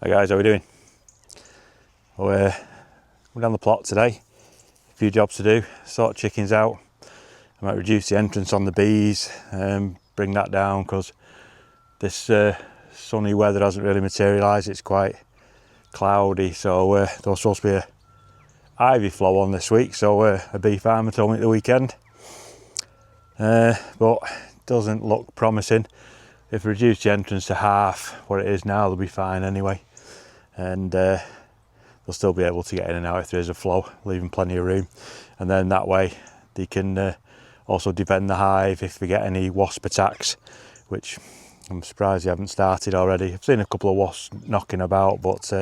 Hi guys, how are we doing? We're down the plot today. A few jobs to do. Sort chickens out. I might reduce the entrance on the bees, bring that down because this sunny weather hasn't really materialised. It's quite cloudy, so there was supposed to be a ivy flow on this week, so a bee farmer told me at the weekend, but it doesn't look promising. If we reduce the entrance to half what it is now, they'll be fine anyway, and they'll still be able to get in and out if there is a flow, leaving plenty of room. And then that way they can also defend the hive if we get any wasp attacks, which I'm surprised they haven't started already. I've seen a couple of wasps knocking about, but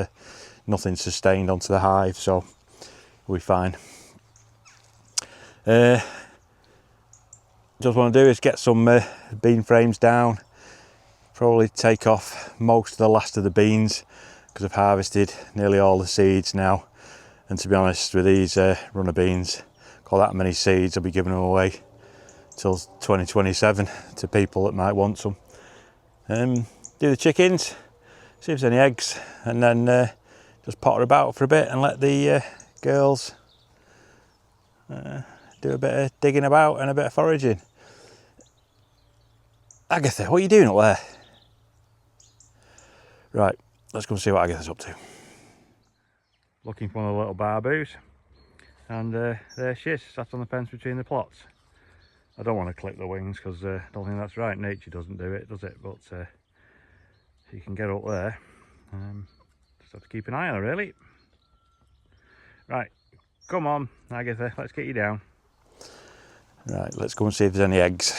nothing sustained onto the hive, so we'll be fine. Just want to do is get some bean frames down, probably take off most of the last of the beans because I've harvested nearly all the seeds now, and to be honest, with these runner beans, got that many seeds, I'll be giving them away till 2027 to people that might want some. Do the chickens, see if there's any eggs, and then just potter about for a bit and let the girls do a bit of digging about and a bit of foraging. Agatha, what are you doing up there? Right, let's go and see what Agatha's up to. Looking for one of the little barboos, and there she is, sat on the fence between the plots. I don't want to clip the wings because I don't think that's right. Nature doesn't do it, does it? But if you can get up there, just have to keep an eye on her, really. Right, come on, Agatha, let's get you down. Right, let's go and see if there's any eggs.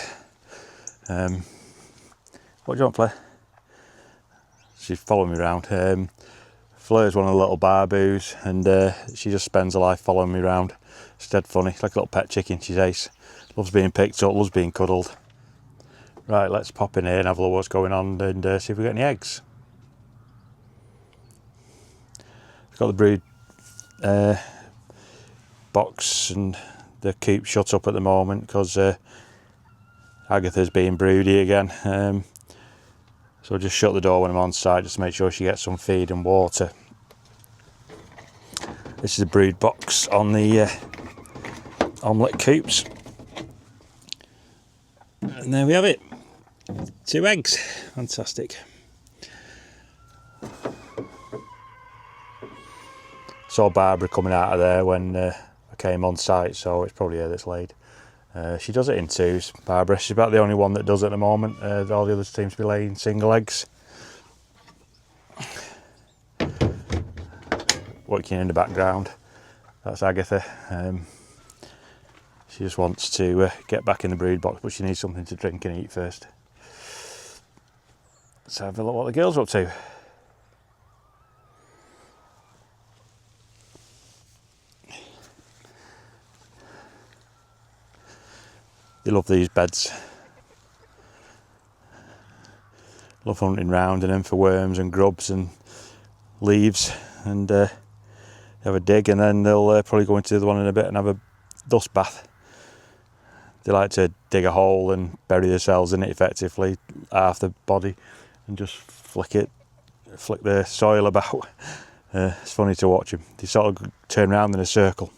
What do you want, Fleur? She's following me around. Fleur's one of the little barboos, and she just spends her life following me around. She's dead funny. She's like a little pet chicken. She's ace. Loves being picked up, loves being cuddled. Right, let's pop in here and have a look what's going on and see if we get any eggs. We've got the brood box and the coop shut up at the moment because Agatha's being broody again. So I'll just shut the door when I'm on site just to make sure she gets some feed and water. This is a brood box on the omelette coops. And there we have it. 2 eggs. Fantastic. Saw Barbara coming out of there when I came on site, so it's probably her that's laid. She does it in 2s, Barbara. She's about the only one that does it at the moment. All the others seem to be laying single eggs. Working in the background, that's Agatha. She just wants to get back in the brood box, but she needs something to drink and eat first. Let's have a look what the girls are up to. They love these beds. Love hunting round and then for worms and grubs and leaves, and have a dig, and then they'll probably go into the one in a bit and have a dust bath. They like to dig a hole and bury themselves in it effectively, half the body, and just flick the soil about. It's funny to watch them. They sort of turn around in a circle,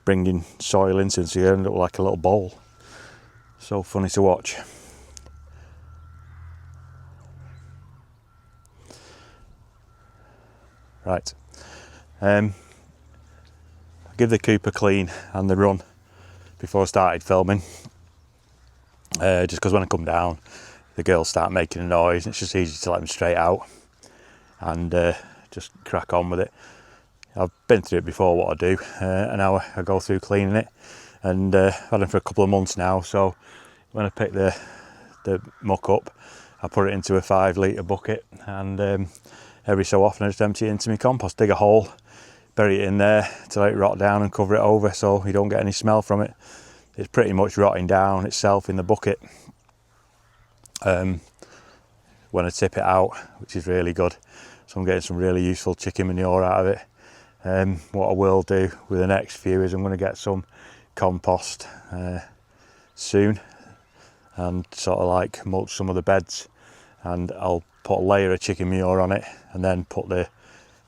bringing soil into them, so you end up like a little bowl. So funny to watch. Right. I give the coop a clean and the run before I started filming, just because when I come down the girls start making a noise, and it's just easy to let them straight out and just crack on with it. I've been through it before, what I do. An hour I go through cleaning it, and I've had them for a couple of months now, so when I pick the muck up, I put it into a 5 litre bucket, and every so often I just empty it into my compost, dig a hole, bury it in there to let it rot down and cover it over so you don't get any smell from it. It's pretty much rotting down itself in the bucket when I tip it out, which is really good. So I'm getting some really useful chicken manure out of it. What I will do with the next few is I'm going to get some compost soon and sort of like mulch some of the beds, and I'll put a layer of chicken manure on it and then put the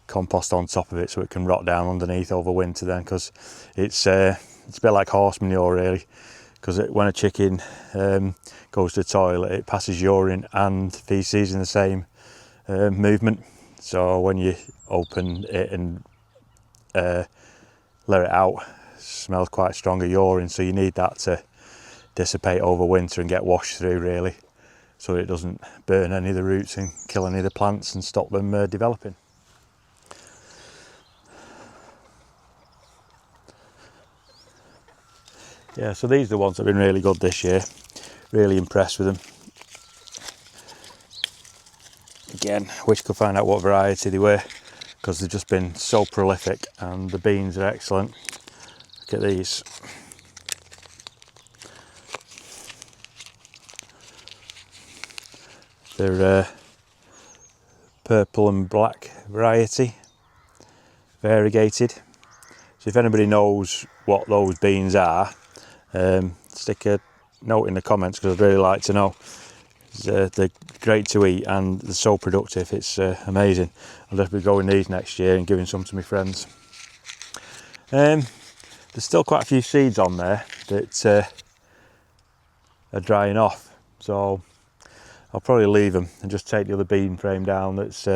compost on top of it so it can rot down underneath over winter then, because it's a bit like horse manure really, because when a chicken goes to the toilet it passes urine and feces in the same movement. So when you open it and let it out, it smells quite strong of urine, so you need that to dissipate over winter and get washed through really, so it doesn't burn any of the roots and kill any of the plants and stop them developing. Yeah, so these are the ones that have been really good this year. Really impressed with them. Again, wish I could find out what variety they were, because they've just been so prolific and the beans are excellent. Look at these. They're purple and black variety, variegated. So if anybody knows what those beans are, stick a note in the comments, because I'd really like to know. They're great to eat and they're so productive, it's amazing. I'll definitely be growing these next year and giving some to my friends. There's still quite a few seeds on there that are drying off, so I'll probably leave them and just take the other bean frame down that's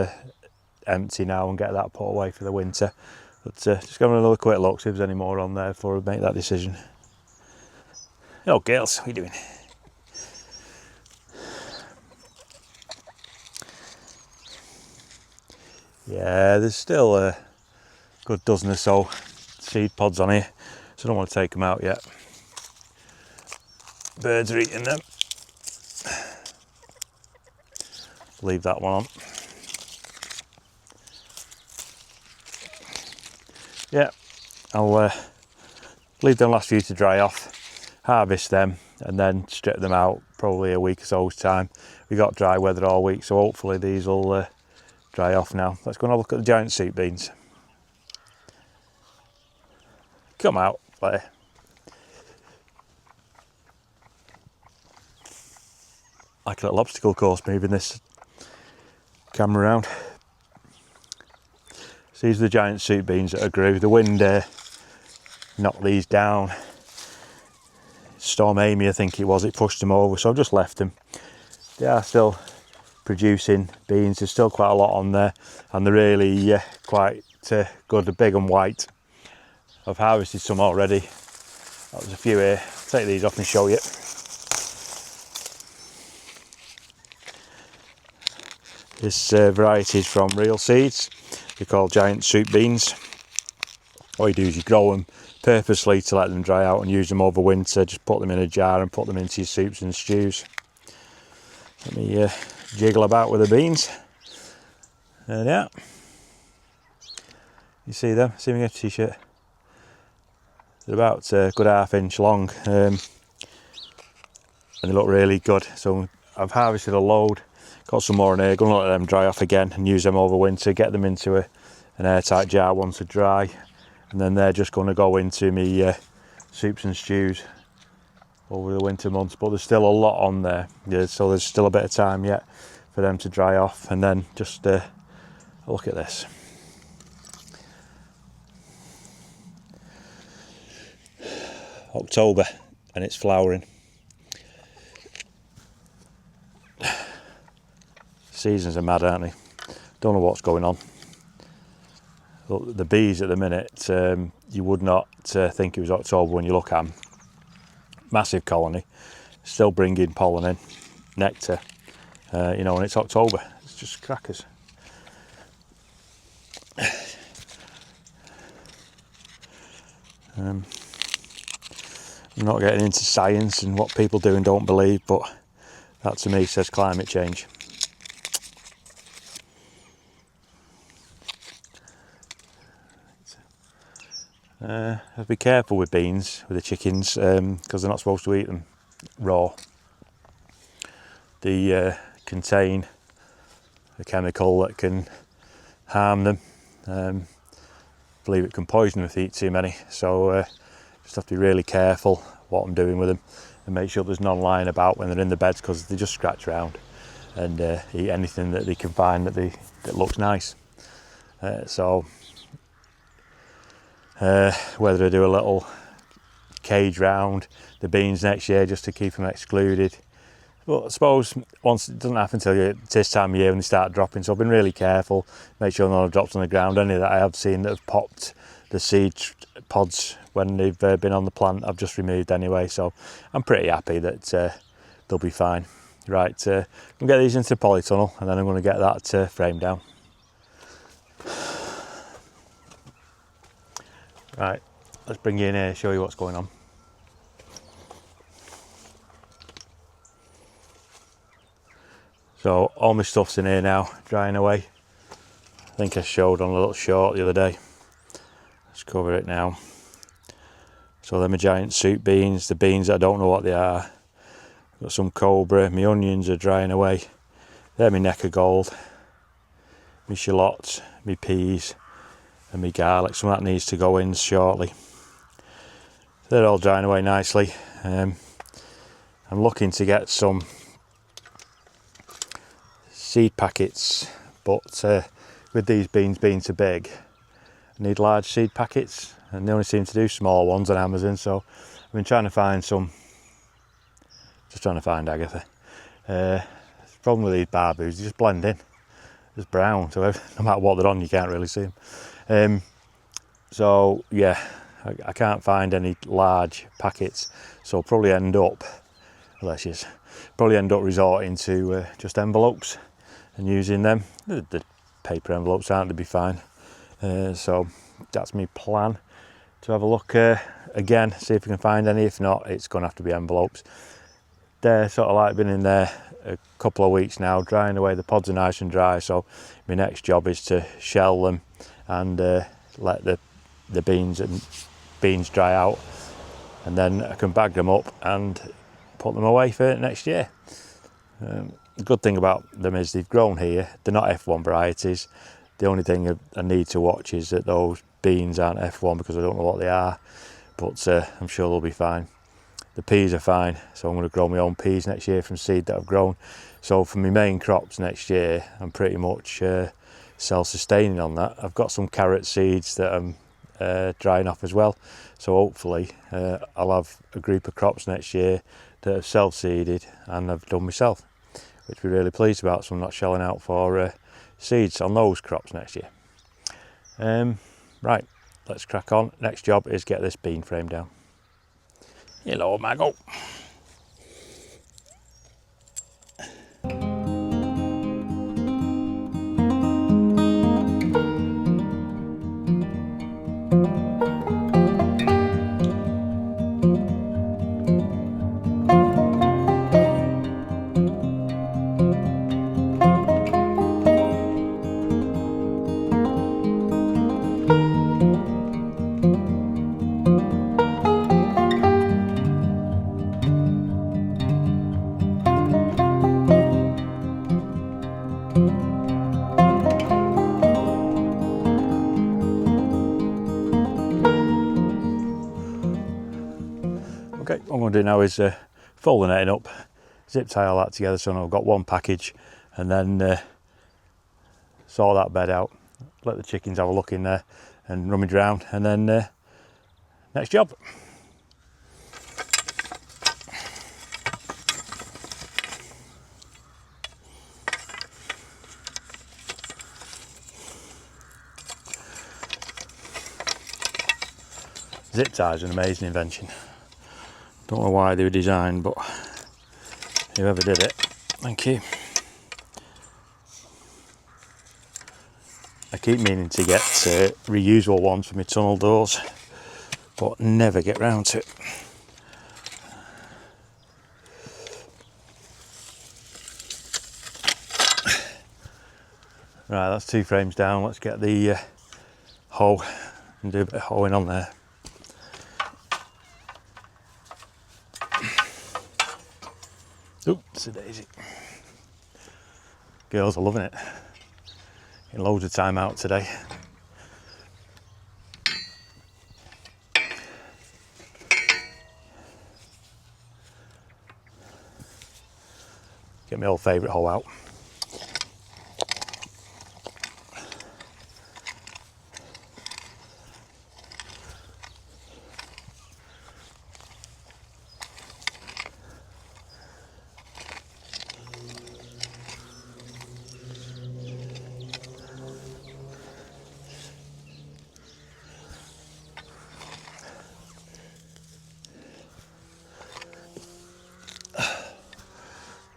empty now and get that put away for the winter. But just going to another quick look, see if there's any more on there before I make that decision. Oh girls, what are you doing? Yeah, there's still a good dozen or so seed pods on here, so I don't want to take them out yet. Birds are eating them. Leave that one on. Yeah, I'll leave them last few to dry off, harvest them and then strip them out probably a week or so's time. We got dry weather all week, so hopefully these will dry off now. Let's go and have a look at the giant soup beans. Come out, there. Like a little obstacle course moving this camera around. So these are the giant soup beans that I grew. The wind knocked these down. Storm Amy, I think it was, it pushed them over, so I've just left them. They are still producing beans, there's still quite a lot on there, and they're really quite good, they're big and white. I've harvested some already. There's a few here. I'll take these off and show you. This variety is from Real Seeds. They're called giant soup beans. All you do is you grow them purposely to let them dry out and use them over winter. Just put them in a jar and put them into your soups and stews. Let me jiggle about with the beans. There they are. You see them? See me get a t-shirt. They're about a good ½ inch long, and they look really good. So I've harvested a load, got some more in here, going to let them dry off again and use them over winter, get them into an airtight jar once they're dry, and then they're just going to go into me soups and stews over the winter months. But there's still a lot on there, so there's still a bit of time yet for them to dry off. And then just look at this. October and it's flowering. Seasons are mad, aren't they? Don't know what's going on. Look, the bees at the minute, you would not think it was October when you look at them. Massive colony, still bringing pollen in, nectar, and it's October. It's just crackers. I'm not getting into science and what people do and don't believe, but that to me says climate change. Be careful with beans, with the chickens, because they're not supposed to eat them raw. They contain a chemical that can harm them. I believe it can poison them if they eat too many, so just have to be really careful what I'm doing with them and make sure there's none lying about when they're in the beds, because they just scratch around. and eat anything that they can find that looks nice. So whether I do a little cage round the beans next year just to keep them excluded. But I suppose once it doesn't happen until it's this time of year when they start dropping, so I've been really careful, make sure none have dropped on the ground. Any that I have seen that have popped the seed pods when they've been on the plant, I've just removed anyway, so I'm pretty happy that they'll be fine. Right, we'll get these into the polytunnel and then I'm going to get that frame down. Right, let's bring you in here, show you what's going on. So all my stuff's in here now, drying away. I think I showed on a little short the other day. Let's cover it now. So they're my giant soup beans, the beans that I don't know what they are. Got some cobra, my onions are drying away. They're my neck of gold. My shallots, my peas and my garlic. Some of that needs to go in shortly. They're all drying away nicely. I'm looking to get some seed packets, but with these beans being too big, I need large seed packets, and they only seem to do small ones on Amazon. So I've been trying to find some, just trying to find Agatha. The problem with these barboos, they just blend in, just brown, so no matter what they're on you can't really see them. So yeah, I can't find any large packets, so I'll probably end up, resorting to just envelopes and using them. The paper envelopes aren't to be fine. So that's my plan, to have a look again, see if we can find any. If not, it's going to have to be envelopes. They're sort of like been in there a couple of weeks now, drying away. The pods are nice and dry, so my next job is to shell them and let the beans dry out, and then I can bag them up and put them away for next year. The good thing about them is they've grown here. They're not F1 varieties. The only thing I need to watch is that those beans aren't F1 because I don't know what they are, but I'm sure they'll be fine. The peas are fine, so I'm going to grow my own peas next year from seed that I've grown. So for my main crops next year, I'm pretty much self-sustaining on that. I've got some carrot seeds that I'm drying off as well, so hopefully I'll have a group of crops next year that are self-seeded and I've done myself, which we're really pleased about, so I'm not shelling out for seeds on those crops next year. Right, let's crack on. Next job is get this bean frame down. Hello, Maggo. Okay, what I'm going to do now is fold the netting up, zip tie all that together so I've got one package, and then saw that bed out, let the chickens have a look in there and rummage around, and then next job. Zip ties are an amazing invention. Don't know why they were designed, but whoever did it, thank you. I keep meaning to get reusable ones for my tunnel doors, but never get round to it. Right, that's 2 frames down. Let's get the hoe and do a bit of hoeing on there. Oops, a daisy. Girls are loving it. Getting loads of time out today. Get my old favourite hoe out.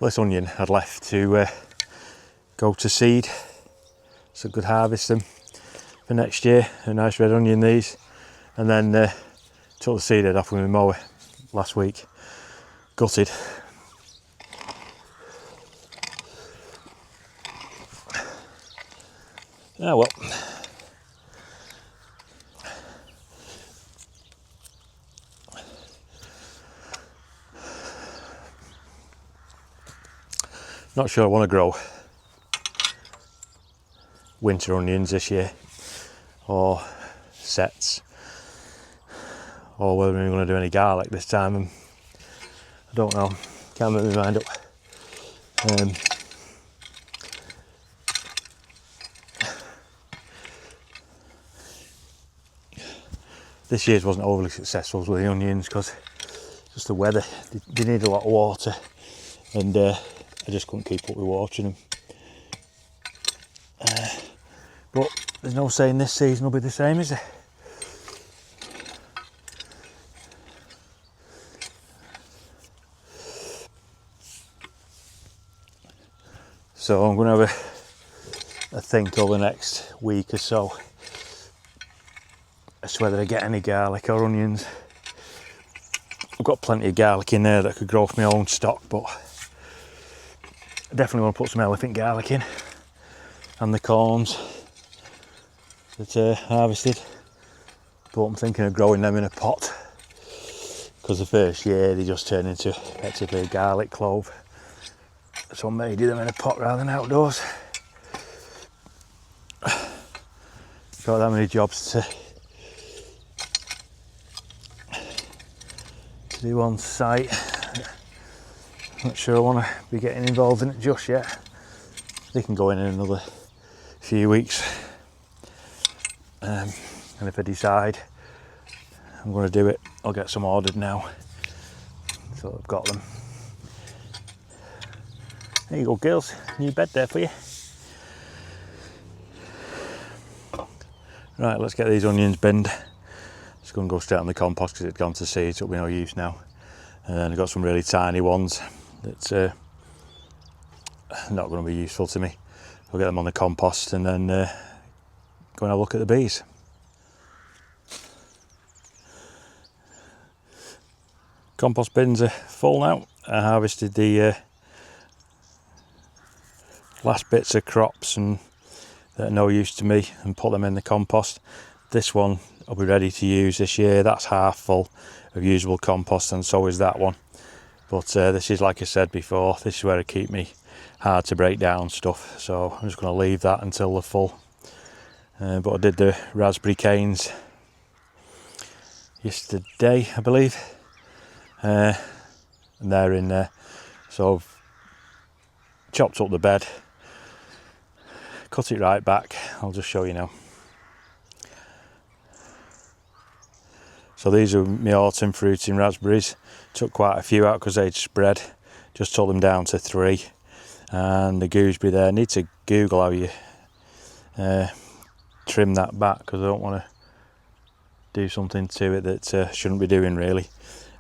this onion I'd left to go to seed, so I could harvest them for next year. A nice red onion, these. And then took the seed head off with my mower last week. Gutted. Ah well. Not sure I want to grow winter onions this year, or sets, or whether we're going to do any garlic this time. I don't know, can't make my mind up. This year's wasn't overly successful with the onions because just the weather, they need a lot of water, and I just couldn't keep up with watering them. But there's no saying this season will be the same, is there? So I'm going to have a think over the next week or so as to whether I get any garlic or onions. I've got plenty of garlic in there that I could grow for my own stock, but I definitely want to put some elephant garlic in, and the corns that are harvested. But I'm thinking of growing them in a pot, because the first year they just turn into effectively a garlic clove. So I may do them in a pot rather than outdoors. Got that many jobs to do on site. Not sure I want to be getting involved in it just yet. They can go in another few weeks. And if I decide I'm going to do it, I'll get some ordered now. So I've got them. There you go, girls. New bed there for you. Right, let's get these onions binned. Just going to go straight on the compost because it's gone to seed, so it'll be no use now. And then I've got some really tiny ones that's not going to be useful to me. I'll get them on the compost and then go and have a look at the bees. Compost bins are full now. I harvested the last bits of crops and that are no use to me and put them in the compost. This one I'll be ready to use this year. That's half full of usable compost, and so is that one. But this is, like I said before, this is where I keep me hard to break down stuff, so I'm just going to leave that until they're full. But I did the raspberry canes yesterday, I believe, and they're in there. So I've chopped up the bed, cut it right back. I'll just show you now. So these are my autumn fruiting raspberries. Took quite a few out because they'd spread. Just took them down to 3. And the gooseberry there, I need to Google how you trim that back, because I don't want to do something to it that shouldn't be doing really.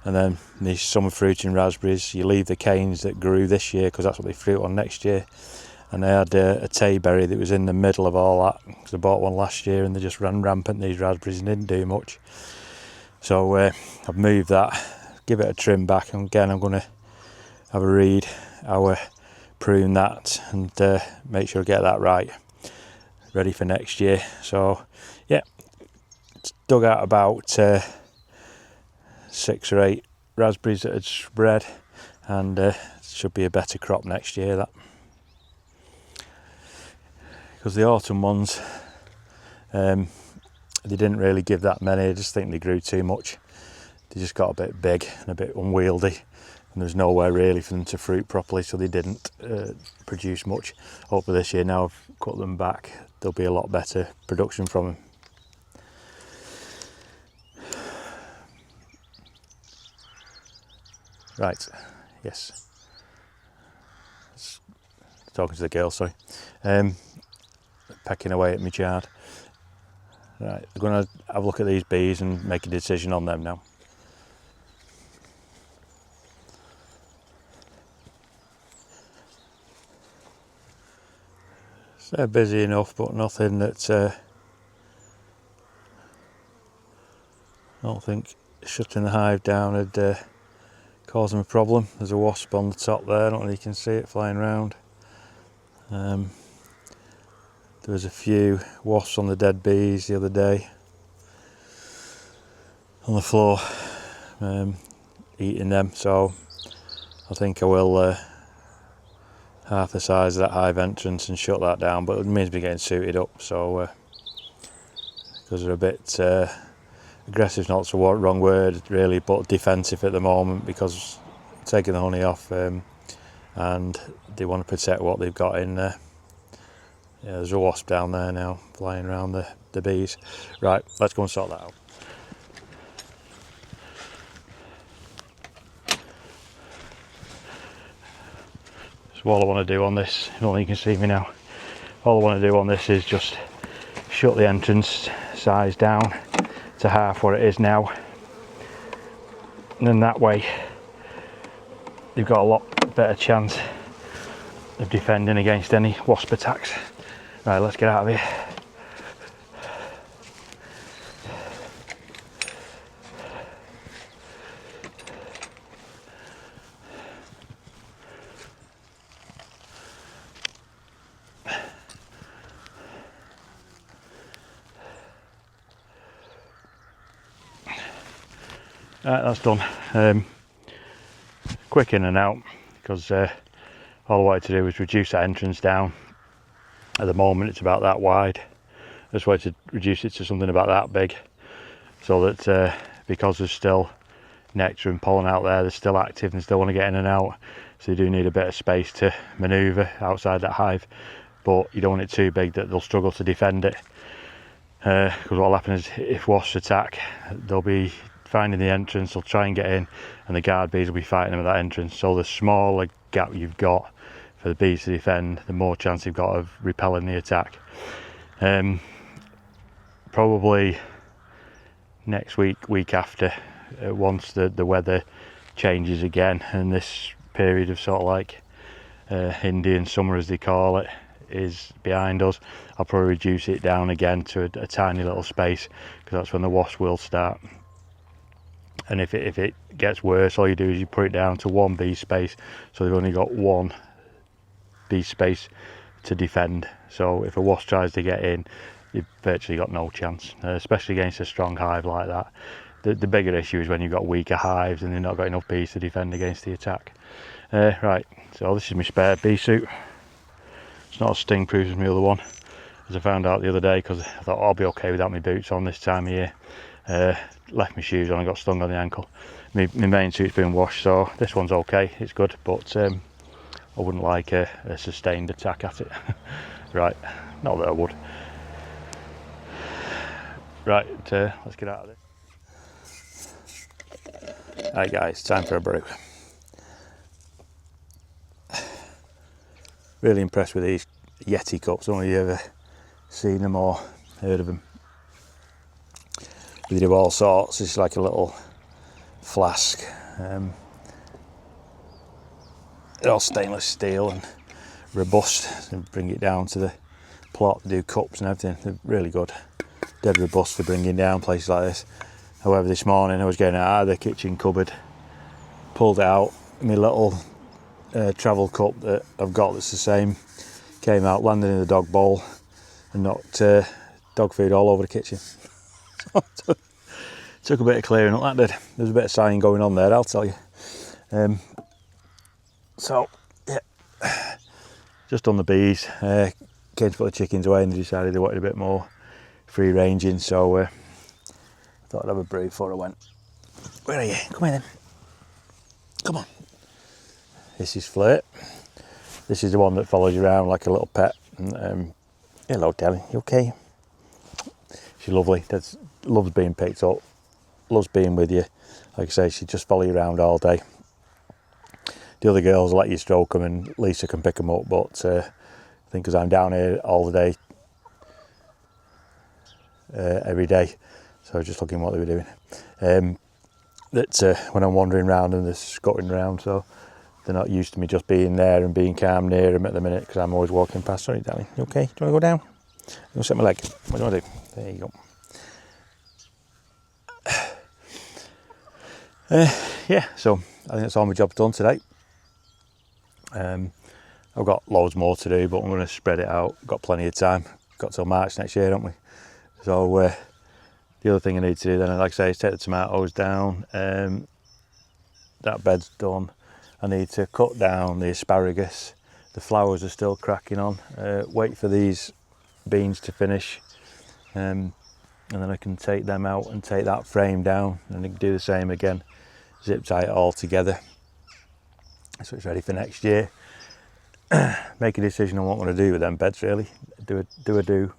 And then these summer fruiting raspberries, you leave the canes that grew this year because that's what they fruit on next year. And I had a tayberry that was in the middle of all that, because I bought one last year and they just ran rampant, these raspberries, and didn't do much. So I've moved that, give it a trim back, and again I'm going to have a read how I prune that and make sure I get that right, ready for next year. So yeah, it's dug out about 6 or 8 raspberries that had spread, and it should be a better crop next year, that. Because the autumn ones, they didn't really give that many. I just think they grew too much. They just got a bit big and a bit unwieldy, and there's nowhere really for them to fruit properly, so they didn't produce much. Hopefully this year, now I've cut them back, there'll be a lot better production from them. Right, yes. Talking to the girl, sorry. Pecking away at my chard. Right, I'm going to have a look at these bees and make a decision on them now. They're busy enough, but nothing that I don't think shutting the hive down would cause them a problem. There's a wasp on the top there, I don't know if you can see it flying around. There was a few wasps on the dead bees the other day on the floor, eating them, so I think I will half the size of that hive entrance and shut that down, but it means me getting suited up, so because they're a bit aggressive, not the wrong word really, but defensive at the moment, because taking the honey off, and they want to protect what they've got in there. Yeah, there's a wasp down there now flying around the bees. Right, let's go and sort that out. So all I want to do on this, I don't think you can see me now, all I want to do on this is just shut the entrance size down to half what it is now, and then that way they've got a lot better chance of defending against any wasp attacks. Right, let's get out of here. Right, that's done. Quick in and out, because all I wanted to do was reduce that entrance down. At the moment it's about that wide. I just wanted to reduce it to something about that big, so that because there's still nectar and pollen out there, they're still active and still want to get in and out, so you do need a bit of space to manoeuvre outside that hive, but you don't want it too big that they'll struggle to defend it, because what will happen is if wasps attack, they'll be finding the entrance, they'll try and get in, and the guard bees will be fighting them at that entrance. So the smaller gap you've got for the bees to defend, the more chance you've got of repelling the attack. Probably next week after, once the weather changes again and this period of sort of like Indian summer as they call it is behind us, I'll probably reduce it down again to a tiny little space, because that's when the wasps will start. And if it gets worse, all you do is you put it down to one bee space, so they've only got one bee space to defend. So if a wasp tries to get in, you've virtually got no chance, especially against a strong hive like that. The bigger issue is when you've got weaker hives and they've not got enough bees to defend against the attack. Right, so this is my spare bee suit. It's not as sting proof as my other one, as I found out the other day, because I thought, oh, I'll be okay without my boots on this time of year. Left my shoes on and got stung on the ankle. My main suit's been washed, so this one's okay, it's good, but I wouldn't like a sustained attack at it. Right, not that I would. Right, let's get out of this. Right guys, time for a brew. Really impressed with these Yeti cups. I don't know if you've ever seen them or heard of them. They do all sorts. It's like a little flask. They're all stainless steel and robust. So bring it down to the plot, do cups and everything. They're really good. Dead robust for bringing down places like this. However, this morning I was getting out of the kitchen cupboard, pulled it out, my little travel cup that I've got that's the same, came out, landed in the dog bowl and knocked dog food all over the kitchen. Took a bit of clearing up, that did. There's a bit of sighing going on there, I'll tell you. So, yeah, just on the bees. Came to put the chickens away and they decided they wanted a bit more free ranging, so I thought I'd have a brew before I went. Where are you? Come here then. Come on. This is Flirt. This is the one that follows you around like a little pet. Hello, Telly. You okay? She's lovely. Loves being picked up. Loves being with you. Like I say, she just follow you around all day. The other girls let you stroke them and Lisa can pick them up, but I think because I'm down here all the day, every day, so I was just looking what they were doing. When I'm wandering around and they're scutting around, so they're not used to me just being there and being calm near them at the minute, because I'm always walking past. Sorry, darling. You okay? Do you want to go down? You want to set my leg? What do you want to do? There you go. Yeah, so I think that's all my job's done today. I've got loads more to do, but I'm going to spread it out. Got plenty of time. Got till March next year, don't we? So the other thing I need to do then, like I say, is take the tomatoes down. That bed's done. I need to cut down the asparagus. The flowers are still cracking on. Wait for these beans to finish, and then I can take them out and take that frame down, and I can do the same again. Zip tie it all together so it's ready for next year. Make a decision on what I'm going to do with them beds, really. Do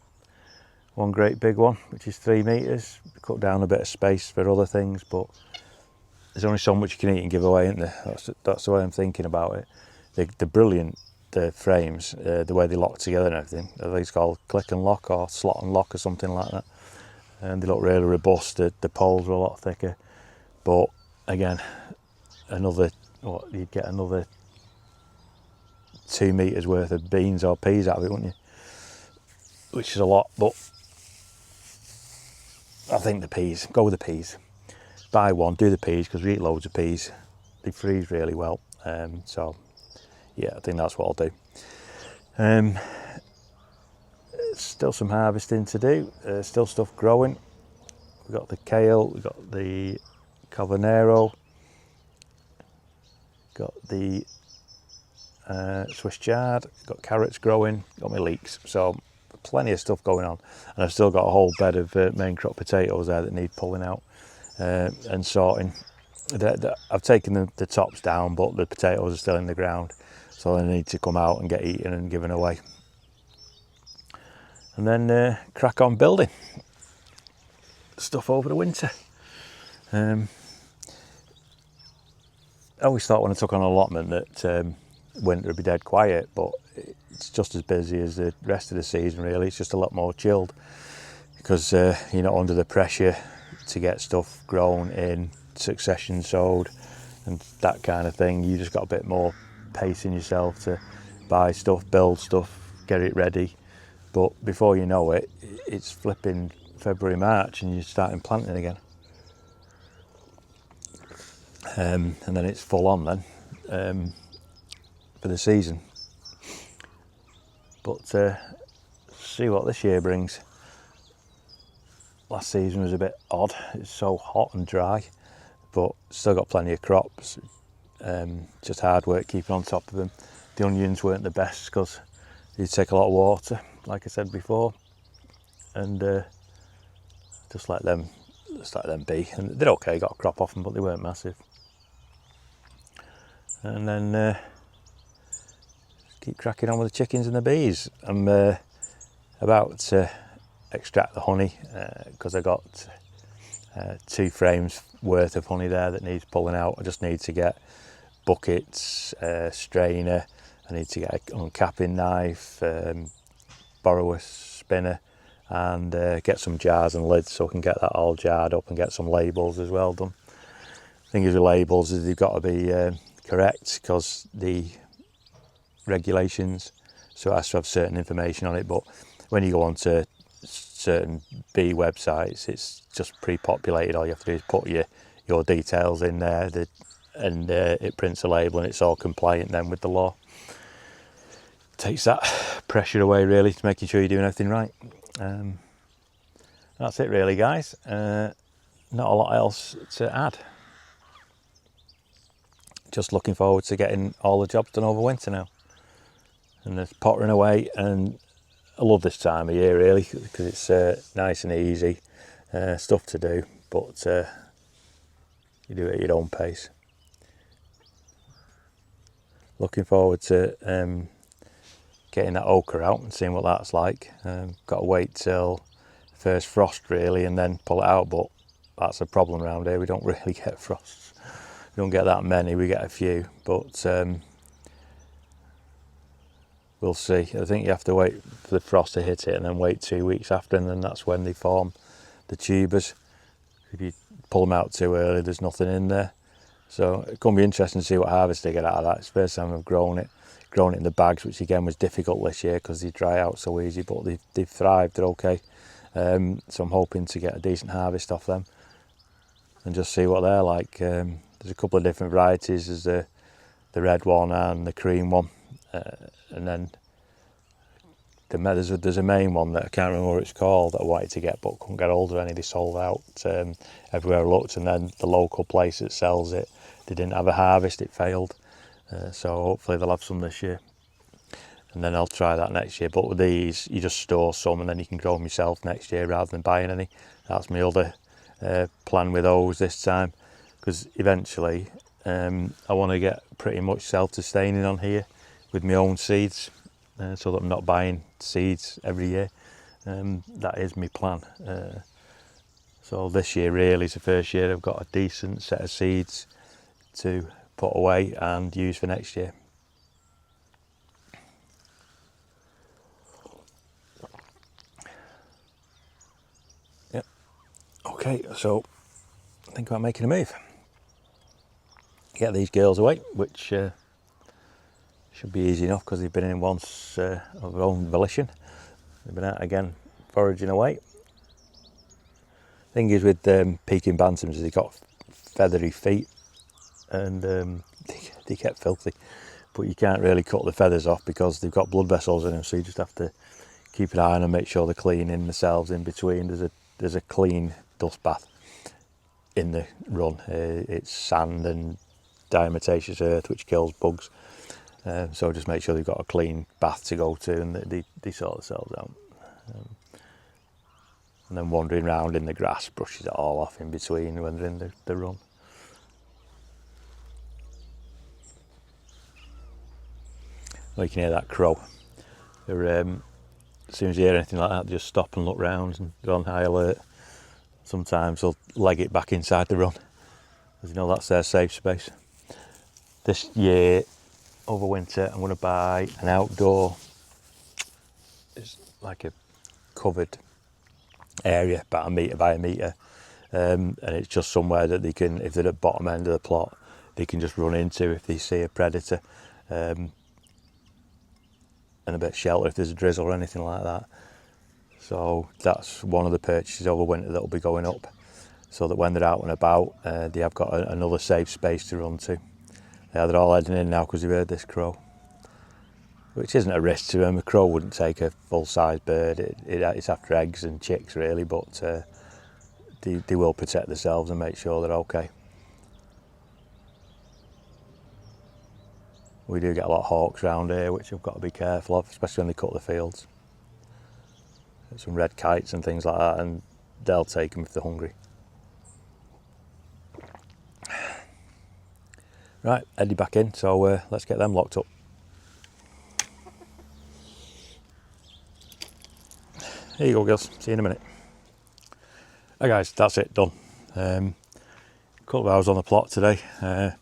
one great big one, which is 3 metres, cut down a bit of space for other things, but there's only so much you can eat and give away, isn't there? That's the way I'm thinking about it. They're brilliant, the frames, the way they lock together and everything. I think it's called click and lock or slot and lock or something like that. And they look really robust. The poles are a lot thicker, but again, you'd get another 2 metres worth of beans or peas out of it, wouldn't you? Which is a lot, but I think the peas, go with the peas. Buy one, do the peas, because we eat loads of peas. They freeze really well. So yeah, I think that's what I'll do. Still some harvesting to do, still stuff growing. We've got the kale, we've got the Cavanero, got the Swiss chard, got carrots growing, got my leeks, so plenty of stuff going on. And I've still got a whole bed of main crop potatoes there that need pulling out and sorting. I've taken the tops down, but the potatoes are still in the ground, so they need to come out and get eaten and given away. And then crack on building stuff over the winter. I always thought when I took on Allotment that winter would be dead quiet, but it's just as busy as the rest of the season, really. It's just a lot more chilled, because you're not under the pressure to get stuff grown in succession, sowed and that kind of thing. You just got a bit more pace in yourself to buy stuff, build stuff, get it ready. But before you know it, it's flipping February, March, and you're starting planting again. And then it's full on then for the season. But see what this year brings. Last season was a bit odd. It's so hot and dry, but still got plenty of crops. Just hard work keeping on top of them. The onions weren't the best because they take a lot of water, like I said before, and just let them be. And they're okay, got a crop off them, but they weren't massive. And then keep cracking on with the chickens and the bees. I'm about to extract the honey because I got 2 frames worth of honey there that needs pulling out. I just need to get buckets, strainer. I need to get an uncapping knife, borrow a spinner, and get some jars and lids so I can get that all jarred up and get some labels as well done. The thing is with labels is they've got to be correct, because the regulations, so it has to have certain information on it, but when you go onto certain bee websites, it's just pre-populated. All you have to do is put your details in there, and it prints a label, and it's all compliant then with the law. Takes that pressure away, really, to making sure you're doing everything right. That's it really, guys. Not a lot else to add. Just looking forward to getting all the jobs done over winter now. And there's pottering away, and I love this time of year really, because it's nice and easy stuff to do, but you do it at your own pace. Looking forward to getting that ochre out and seeing what that's like. Got to wait till first frost really and then pull it out, but that's a problem around here. We don't really get frosts. We don't get that many, we get a few, but we'll see. I think you have to wait for the frost to hit it and then wait 2 weeks after, and then that's when they form the tubers. If you pull them out too early, there's nothing in there. So it's going to be interesting to see what harvest they get out of that. It's the first time I've grown it in the bags, which again was difficult this year because they dry out so easy, but they've thrived, they're okay. So I'm hoping to get a decent harvest off them and just see what they're like. There's a couple of different varieties. There's the red one and the cream one, and then there's a main one that I can't remember what it's called that I wanted to get but couldn't get hold of any. They sold out everywhere I looked, and then the local place that sells it, they didn't have a harvest, it failed. So hopefully they'll have some this year, and then I'll try that next year. But with these, you just store some and then you can grow them yourself next year rather than buying any. That's my other plan with those this time, because eventually I want to get pretty much self-sustaining on here with my own seeds, so that I'm not buying seeds every year. That is my plan. So this year really is the first year I've got a decent set of seeds to put away and use for next year. Yep. Okay, so think about making a move. Get these girls away, which should be easy enough because they've been in once of their own volition. They've been out again foraging away. Thing is with Peking bantams is they've got feathery feet, and they get filthy, but you can't really cut the feathers off because they've got blood vessels in them, so you just have to keep an eye on them, make sure they're cleaning themselves in between. There's a clean dust bath in the run. It's sand and diatomaceous earth which kills bugs, so just make sure they've got a clean bath to go to, and they sort themselves out. And then wandering around in the grass brushes it all off in between when they're in the run. Well, you can hear that crow. They're, as soon as you hear anything like that, they just stop and look round, and they're on high alert. Sometimes they'll leg it back inside the run, because you know that's their safe space. This year, over winter, I'm going to buy an outdoor, it's like a covered area, about a metre by a metre, and it's just somewhere that they can, if they're at the bottom end of the plot, they can just run into if they see a predator, and a bit of shelter if there's a drizzle or anything like that. So that's one of the purchases over winter that will be going up, so that when they're out and about, they have got another safe space to run to. Yeah, they're all heading in now because they've heard this crow, which isn't a risk to them. A crow wouldn't take a full-size bird. It's after eggs and chicks really, but they will protect themselves and make sure they're okay. We do get a lot of hawks around here, which I've got to be careful of, especially when they cut the fields. There's some red kites and things like that, and they'll take them if they're hungry. Right, headed back in, so let's get them locked up. Here you go, girls. See you in a minute. Hey guys, that's it, done. Couple of hours on the plot today. A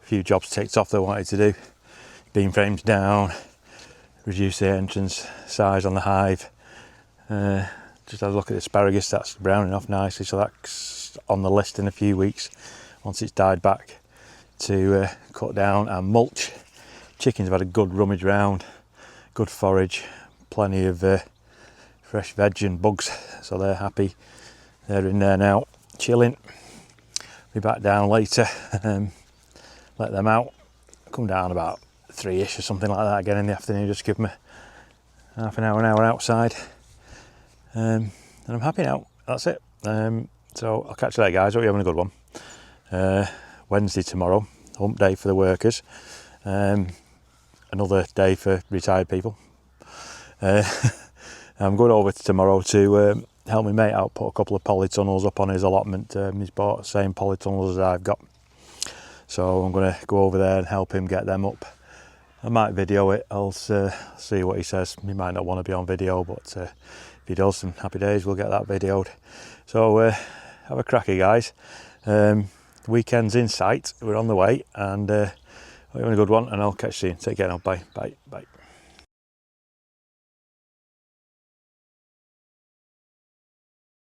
few jobs ticked off that I wanted to do. Beam frames down, reduce the entrance size on the hive. Just had a look at the asparagus, that's browning off nicely, so that's on the list in a few weeks once it's died back, to cut down and mulch. Chickens have had a good rummage round, good forage, plenty of fresh veg and bugs, so they're happy. They're in there now, chilling. Be back down later, let them out. Come down about 3ish or something like that again in the afternoon, just give them a half an hour outside. And I'm happy now, that's it. So I'll catch you later guys, hope you're having a good one. Wednesday tomorrow, hump day for the workers. Another day for retired people. I'm going over tomorrow to help my mate out, put a couple of polytunnels up on his allotment. He's bought the same polytunnels as I've got. So I'm going to go over there and help him get them up. I might video it, I'll see what he says. He might not want to be on video, but if he does, then happy days, we'll get that videoed. So have a cracker guys. Weekend's in sight, we're on the way, and hope you're having a good one, and I'll catch you soon. Take care now, bye.